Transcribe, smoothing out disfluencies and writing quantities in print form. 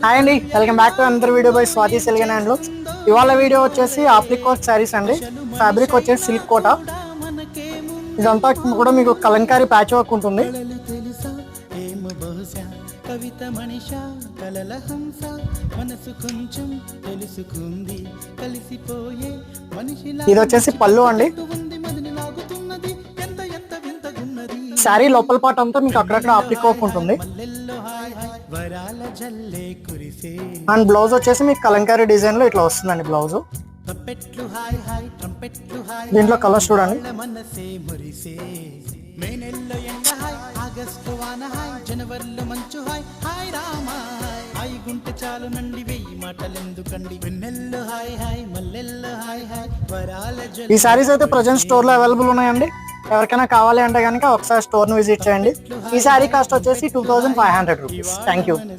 Hi అండి, welcome back to another video by Swathi సెల్గన్ హ్యాండ్లు. ఇవాళ video వచ్చేసి ఆప్లికోట్ శారీస్ అండి. ఫ్యాబ్రిక్ వచ్చేసి సిల్క్ కోట. ఇదంతా కూడా మీకు కలంకారీ ప్యాచ్ వర్క్ ఉంటుంది. కవిత మనిష కలల హంస మనసు కొంచెం తెలుసుకుంది కలిసిపోయే మనిషి. ఇది వచ్చేసి పళ్ళు అండి. శారీ లోపల పాట అంతా మీకు అక్కడక్కడ ఆప్లికోట్ ఉంటుంది. అండ్ బ్లౌజ్ వచ్చేసి మీకు కలంకారీ డిజైన్ లో ఇట్లా వస్తుందండి బ్లౌజ్. దీంట్లో కలర్స్ చూడండి. జనవరిలో మంచు హాయ్ హాయ్ రామా హాయ్ గుంటె చాలు నండి వెయ్యి మాటలెందుకండి వెన్నెల్లో హాయ్ హాయ్ మల్లెల్లో హాయ్ హాయ్ వరాల. ఈ సారీస్ అయితే ప్రజెంట్ స్టోర్ లో అవైలబుల్ ఉన్నాయండి. ఎవరికైనా కావాలి అంటే కనుక ఒకసారి స్టోర్ ని విజిట్ చేయండి. ఈ సారీ కాస్ట్ వచ్చేసి 2500 రూపీస్. Thank you.